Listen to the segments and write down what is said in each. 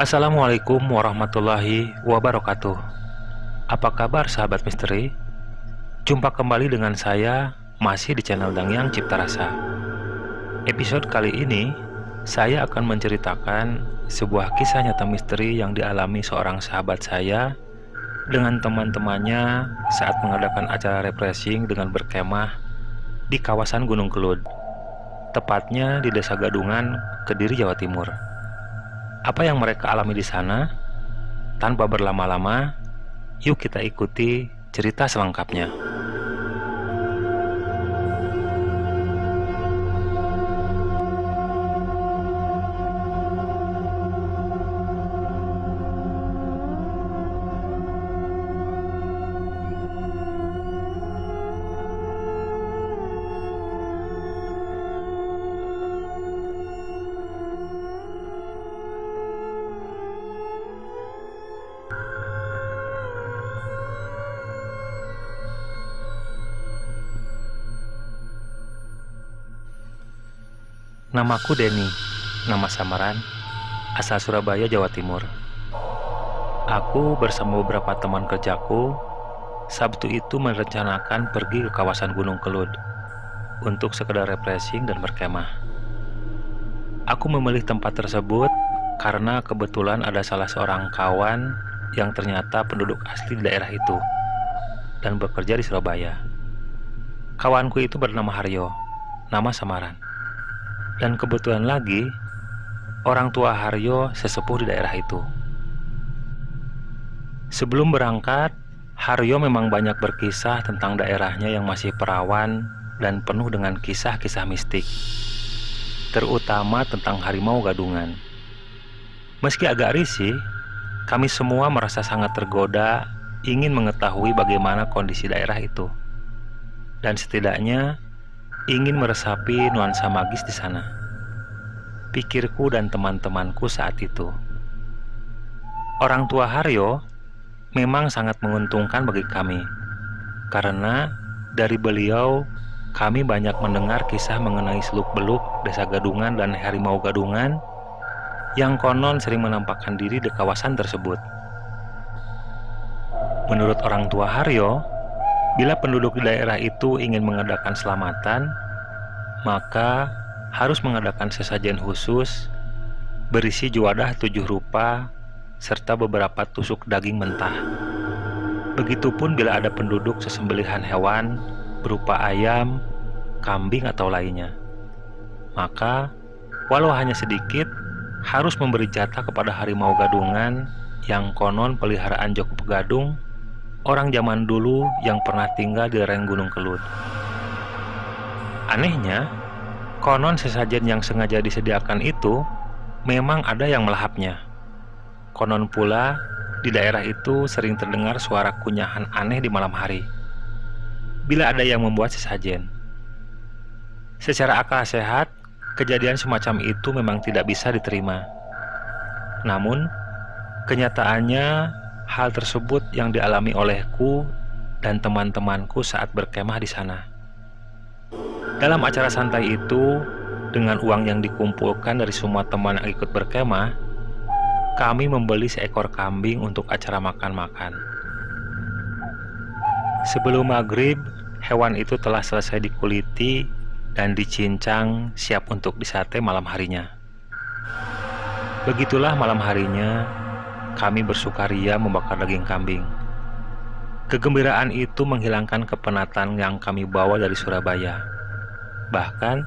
Assalamualaikum warahmatullahi wabarakatuh. Apa kabar sahabat misteri? Jumpa kembali dengan saya, masih di channel Dangyang Cipta Rasa. Episode kali ini, saya akan menceritakan sebuah kisah nyata misteri yang dialami seorang sahabat saya dengan teman-temannya saat mengadakan acara refreshing dengan berkemah di kawasan Gunung Kelud, tepatnya di Desa Gadungan, Kediri, Jawa Timur. Apa yang mereka alami di sana? Tanpa berlama-lama, yuk kita ikuti cerita selengkapnya. Namaku Denny, nama samaran, asal Surabaya, Jawa Timur. Aku bersama beberapa teman kerjaku, Sabtu itu merencanakan pergi ke kawasan Gunung Kelud untuk sekedar refreshing dan berkemah. Aku memilih tempat tersebut karena kebetulan ada salah seorang kawan yang ternyata penduduk asli di daerah itu dan bekerja di Surabaya. Kawanku itu bernama Haryo, nama samaran. Dan kebetulan lagi, orang tua Haryo sesepuh di daerah itu. Sebelum berangkat, Haryo memang banyak berkisah tentang daerahnya yang masih perawan dan penuh dengan kisah-kisah mistik, terutama tentang harimau gadungan. Meski agak risih, kami semua merasa sangat tergoda ingin mengetahui bagaimana kondisi daerah itu. Dan setidaknya ingin meresapi nuansa magis di sana, pikirku dan teman-temanku saat itu. Orang tua Haryo memang sangat menguntungkan bagi kami, karena dari beliau kami banyak mendengar kisah mengenai seluk-beluk Desa Gadungan dan harimau gadungan yang konon sering menampakkan diri di kawasan tersebut. Menurut orang tua Haryo, bila penduduk di daerah itu ingin mengadakan selamatan, maka harus mengadakan sesajen khusus berisi juadah 7 rupa serta beberapa tusuk daging mentah. Begitupun bila ada penduduk sesembelihan hewan berupa ayam, kambing atau lainnya, maka walau hanya sedikit harus memberi jatah kepada harimau gadungan yang konon peliharaan Joko Pegadung, orang zaman dulu yang pernah tinggal di lereng Gunung Kelud. Anehnya, konon sesajen yang sengaja disediakan itu memang ada yang melahapnya. Konon pula di daerah itu sering terdengar suara kunyahan aneh di malam hari bila ada yang membuat sesajen. Secara akal sehat, kejadian semacam itu memang tidak bisa diterima. Namun, kenyataannya hal tersebut yang dialami olehku dan teman-temanku saat berkemah di sana. Dalam acara santai itu, dengan uang yang dikumpulkan dari semua teman yang ikut berkemah, kami membeli seekor kambing untuk acara makan-makan. Sebelum maghrib, hewan itu telah selesai dikuliti dan dicincang siap untuk disate malam harinya. Begitulah malam harinya, kami bersukaria membakar daging kambing. Kegembiraan itu menghilangkan kepenatan yang kami bawa dari Surabaya. Bahkan,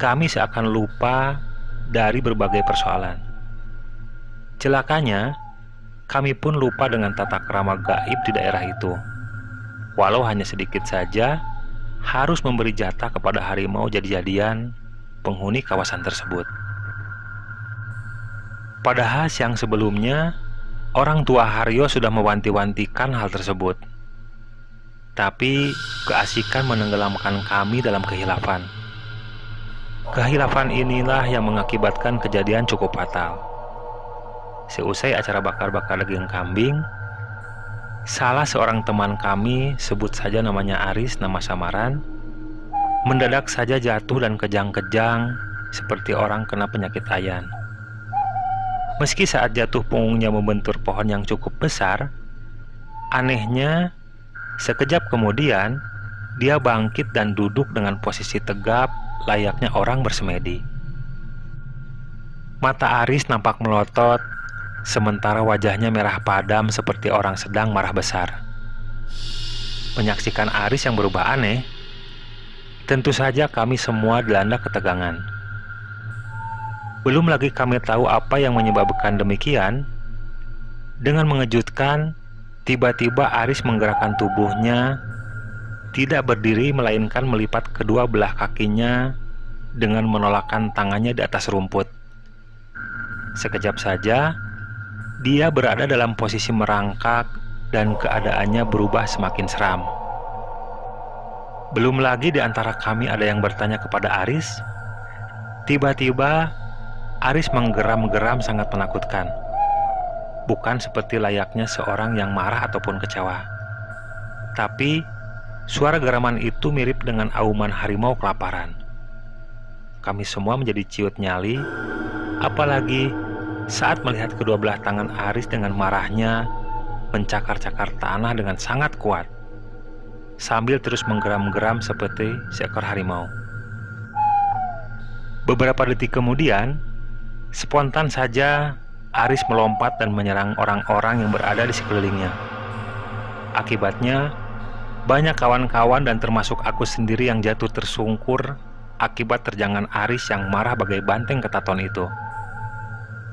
kami seakan lupa dari berbagai persoalan. Celakanya, kami pun lupa dengan tata krama gaib di daerah itu. Walau hanya sedikit saja, harus memberi jatah kepada harimau jadi-jadian penghuni kawasan tersebut. Padahal siang sebelumnya, orang tua Haryo sudah mewanti-wantikan hal tersebut. Tapi keasikan menenggelamkan kami dalam kehilafan. Kehilafan inilah yang mengakibatkan kejadian cukup fatal. Seusai acara bakar-bakar daging kambing, salah seorang teman kami, sebut saja namanya Aris, nama samaran, mendadak saja jatuh dan kejang-kejang seperti orang kena penyakit ayan. Meski saat jatuh punggungnya membentur pohon yang cukup besar, anehnya sekejap kemudian dia bangkit dan duduk dengan posisi tegap layaknya orang bersemedi. Mata Aris nampak melotot, sementara wajahnya merah padam seperti orang sedang marah besar. Menyaksikan Aris yang berubah aneh, tentu saja kami semua dilanda ketegangan. Belum lagi kami tahu apa yang menyebabkan demikian. Dengan mengejutkan, tiba-tiba Aris menggerakkan tubuhnya, tidak berdiri melainkan melipat kedua belah kakinya dengan menolakkan tangannya di atas rumput. Sekejap saja, dia berada dalam posisi merangkak dan keadaannya berubah semakin seram. Belum lagi di antara kami ada yang bertanya kepada Aris. Tiba-tiba Aris menggeram-geram sangat menakutkan. Bukan seperti layaknya seorang yang marah ataupun kecewa. Tapi suara geraman itu mirip dengan auman harimau kelaparan. Kami semua menjadi ciut nyali, apalagi saat melihat kedua belah tangan Aris dengan marahnya mencakar-cakar tanah dengan sangat kuat, sambil terus menggeram-geram seperti seekor harimau. Beberapa detik kemudian, spontan saja Aris melompat dan menyerang orang-orang yang berada di sekelilingnya. Akibatnya, banyak kawan-kawan dan termasuk aku sendiri yang jatuh tersungkur akibat terjangan Aris yang marah bagai banteng ketaton itu.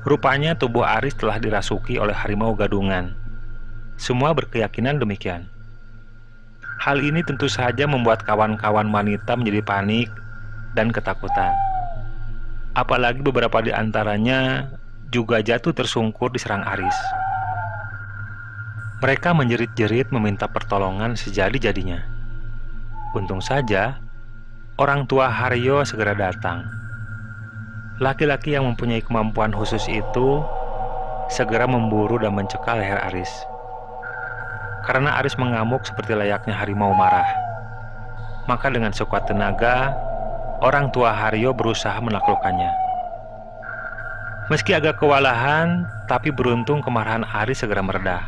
Rupanya tubuh Aris telah dirasuki oleh harimau gadungan. Semua berkeyakinan demikian. Hal ini tentu saja membuat kawan-kawan wanita menjadi panik dan ketakutan. Apalagi beberapa di antaranya juga jatuh tersungkur diserang Aris. Mereka menjerit-jerit meminta pertolongan sejadi-jadinya. Untung saja, orang tua Haryo segera datang. Laki-laki yang mempunyai kemampuan khusus itu segera memburu dan mencekal leher Aris. Karena Aris mengamuk seperti layaknya harimau marah, maka dengan sekuat tenaga, orang tua Haryo berusaha menaklukkannya. Meski agak kewalahan, tapi beruntung kemarahan Aris segera mereda.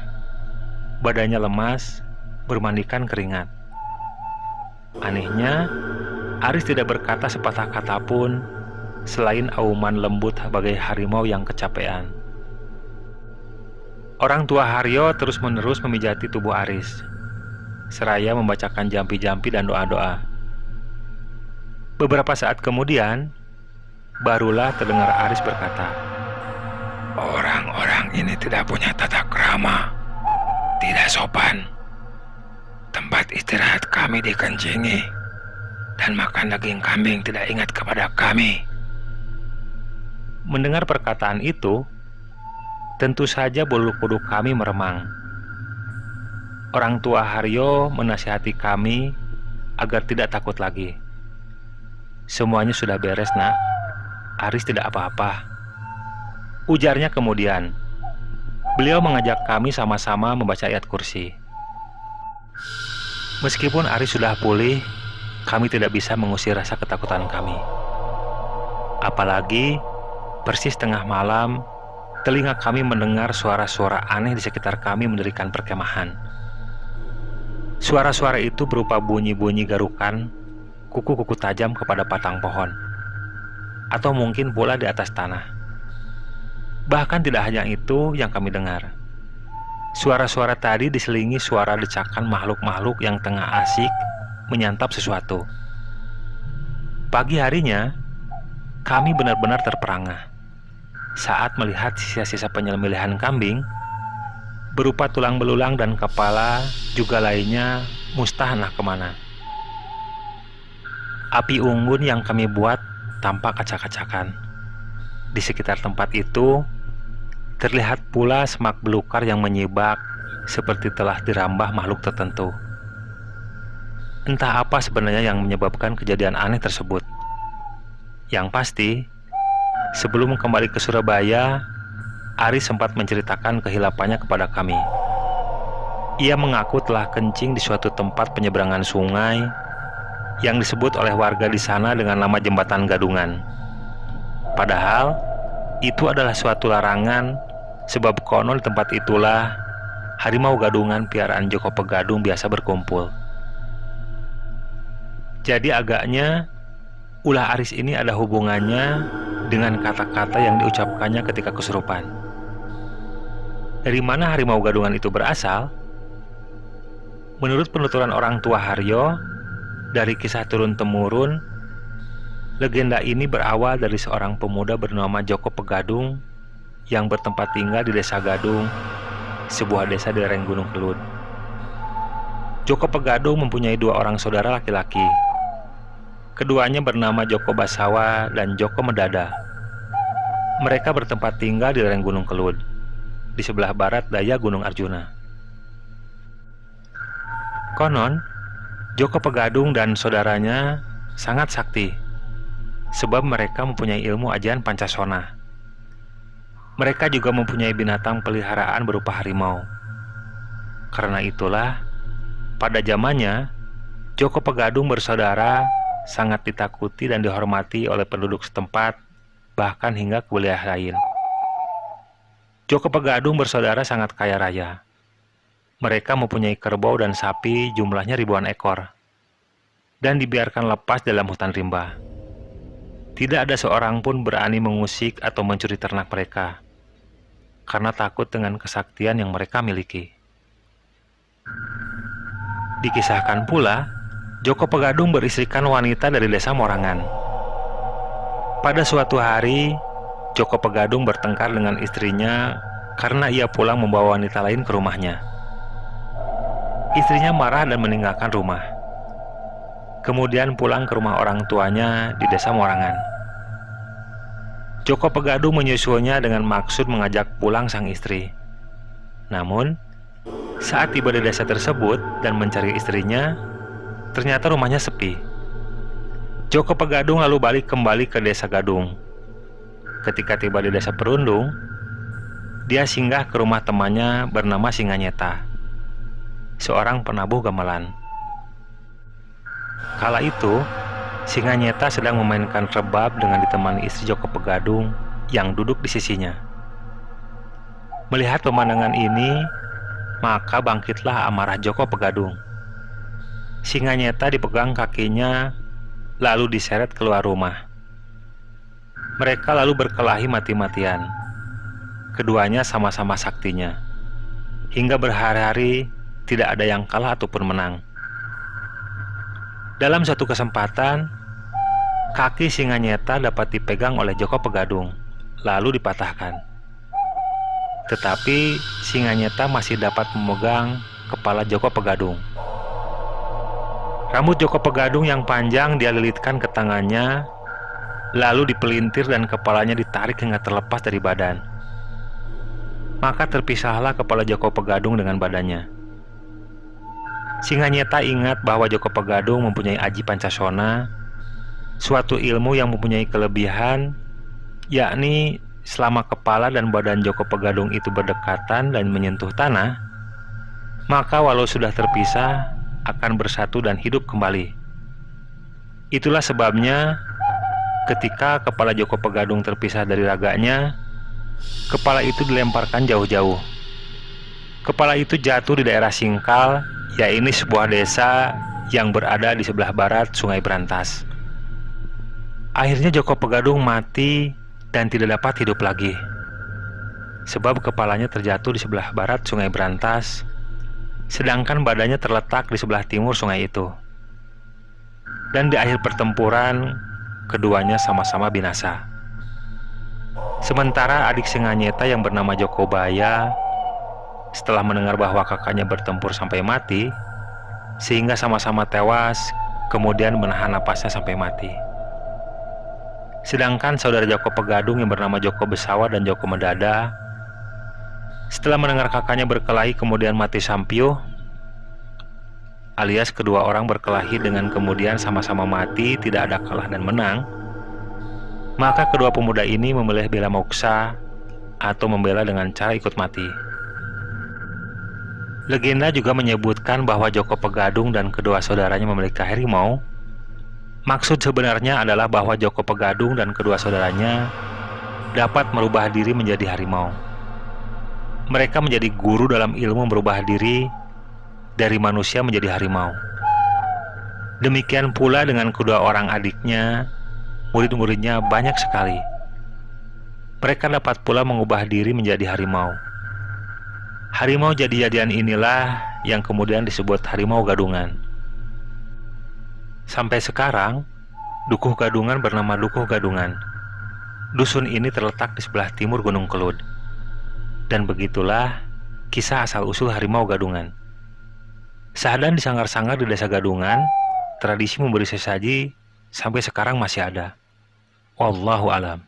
Badannya lemas, bermandikan keringat. Anehnya, Aris tidak berkata sepatah kata pun selain auman lembut bagai harimau yang kecapean. Orang tua Haryo terus-menerus memijati tubuh Aris, seraya membacakan jampi-jampi dan doa-doa. Beberapa saat kemudian, barulah terdengar Aris berkata, "Orang-orang ini tidak punya tata krama, tidak sopan. Tempat istirahat kami dikencingi, dan makan daging kambing tidak ingat kepada kami." Mendengar perkataan itu, tentu saja bulu kuduk kami meremang. Orang tua Haryo menasihati kami agar tidak takut lagi. "Semuanya sudah beres, Nak. Aris tidak apa-apa," ujarnya kemudian. Beliau mengajak kami sama-sama membaca ayat kursi. Meskipun Aris sudah pulih, kami tidak bisa mengusir rasa ketakutan kami. Apalagi persis tengah malam, telinga kami mendengar suara-suara aneh di sekitar kami mendirikan perkemahan. Suara-suara itu berupa bunyi-bunyi garukan, kuku-kuku tajam kepada batang pohon, atau mungkin pula di atas tanah. Bahkan tidak hanya itu yang kami dengar. Suara-suara tadi diselingi suara decakan makhluk-makhluk yang tengah asik menyantap sesuatu. Pagi harinya, kami benar-benar terperangah saat melihat sisa-sisa penyembelihan kambing berupa tulang belulang dan kepala juga lainnya mustah entah kemana. Api unggun yang kami buat tampak acak-acakan. Di sekitar tempat itu terlihat pula semak belukar yang menyibak seperti telah dirambah makhluk tertentu. Entah apa sebenarnya yang menyebabkan kejadian aneh tersebut. Yang pasti, sebelum kembali ke Surabaya, Aris sempat menceritakan kehilapannya kepada kami. Ia mengaku telah kencing di suatu tempat penyeberangan sungai yang disebut oleh warga di sana dengan nama Jembatan Gadungan. Padahal, itu adalah suatu larangan, sebab konon di tempat itulah harimau gadungan piaraan Joko Pegadung biasa berkumpul. Jadi agaknya ulah Aris ini ada hubungannya dengan kata-kata yang diucapkannya ketika kesurupan. Dari mana harimau gadungan itu berasal? Menurut penuturan orang tua Haryo, dari kisah turun-temurun, legenda ini berawal dari seorang pemuda bernama Joko Pegadung yang bertempat tinggal di Desa Gadung, sebuah desa di lereng Gunung Kelud. Joko Pegadung mempunyai 2 orang saudara laki-laki. Keduanya bernama Joko Basawa dan Joko Medada. Mereka bertempat tinggal di lereng Gunung Kelud, di sebelah barat daya Gunung Arjuna. Konon, Joko Pegadung dan saudaranya sangat sakti, sebab mereka mempunyai ilmu ajian Pancasona. Mereka juga mempunyai binatang peliharaan berupa harimau. Karena itulah, pada zamannya, Joko Pegadung bersaudara sangat ditakuti dan dihormati oleh penduduk setempat, bahkan hingga ke wilayah lain. Joko Pegadung bersaudara sangat kaya raya. Mereka mempunyai kerbau dan sapi jumlahnya ribuan ekor, dan dibiarkan lepas dalam hutan rimba. Tidak ada seorang pun berani mengusik atau mencuri ternak mereka, karena takut dengan kesaktian yang mereka miliki. Dikisahkan pula, Joko Pegadung beristrikan wanita dari desa Morangan. Pada suatu hari, Joko Pegadung bertengkar dengan istrinya karena ia pulang membawa wanita lain ke rumahnya. Istrinya marah dan meninggalkan rumah. Kemudian pulang ke rumah orang tuanya di desa Morangan. Joko Pegadung menyusulnya dengan maksud mengajak pulang sang istri. Namun, saat tiba di desa tersebut dan mencari istrinya, ternyata rumahnya sepi. Joko Pegadung lalu balik kembali ke desa Gadung. Ketika tiba di desa Perundung, dia singgah ke rumah temannya bernama Singanyeta, seorang penabuh gamelan. Kala itu, Singanyeta sedang memainkan rebab dengan ditemani istri Joko Pegadung yang duduk di sisinya. Melihat pemandangan ini, maka bangkitlah amarah Joko Pegadung. Singanyeta dipegang kakinya, lalu diseret keluar rumah. Mereka lalu berkelahi mati-matian. Keduanya sama-sama saktinya. Hingga berhari-hari tidak ada yang kalah ataupun menang. Dalam satu kesempatan, kaki Singanyeta dapat dipegang oleh Joko Pegadung, lalu dipatahkan. Tetapi Singanyeta masih dapat memegang kepala Joko Pegadung. Rambut Joko Pegadung yang panjang dia lilitkan ke tangannya, lalu dipelintir dan kepalanya ditarik hingga terlepas dari badan. Maka terpisahlah kepala Joko Pegadung dengan badannya. Singanyeta ingat bahwa Joko Pegadung mempunyai aji Pancasona, suatu ilmu yang mempunyai kelebihan, yakni selama kepala dan badan Joko Pegadung itu berdekatan dan menyentuh tanah, maka walau sudah terpisah, akan bersatu dan hidup kembali. Itulah sebabnya ketika kepala Joko Pegadung terpisah dari raganya, kepala itu dilemparkan jauh-jauh. Kepala itu jatuh di daerah Singkal, yaitu sebuah desa yang berada di sebelah barat Sungai Brantas. Akhirnya Joko Pegadung mati dan tidak dapat hidup lagi, sebab kepalanya terjatuh di sebelah barat Sungai Brantas, sedangkan badannya terletak di sebelah timur sungai itu. Dan di akhir pertempuran, keduanya sama-sama binasa. Sementara adik Singanyeta yang bernama Joko Baya, setelah mendengar bahwa kakaknya bertempur sampai mati, sehingga sama-sama tewas, kemudian menahan napasnya sampai mati. Sedangkan saudara Joko Pegadung yang bernama Joko Besawa dan Joko Medada, setelah mendengar kakaknya berkelahi kemudian mati sampiuh, alias kedua orang berkelahi dengan kemudian sama-sama mati, tidak ada kalah dan menang, maka kedua pemuda ini memilih bela moksa atau membela dengan cara ikut mati. Legenda juga menyebutkan bahwa Joko Pegadung dan kedua saudaranya memiliki harimau. Maksud sebenarnya adalah bahwa Joko Pegadung dan kedua saudaranya dapat merubah diri menjadi harimau. Mereka menjadi guru dalam ilmu merubah diri dari manusia menjadi harimau. Demikian pula dengan kedua orang adiknya, murid-muridnya banyak sekali. Mereka dapat pula mengubah diri menjadi harimau. Harimau jadi-jadian inilah yang kemudian disebut harimau gadungan. Sampai sekarang, Dukuh Gadungan bernama Dukuh Gadungan. Dusun ini terletak di sebelah timur Gunung Kelud. Dan begitulah kisah asal-usul harimau gadungan. Sahdan di sanggar-sanggar di desa Gadungan, tradisi memberi sesaji sampai sekarang masih ada. Wallahu alam.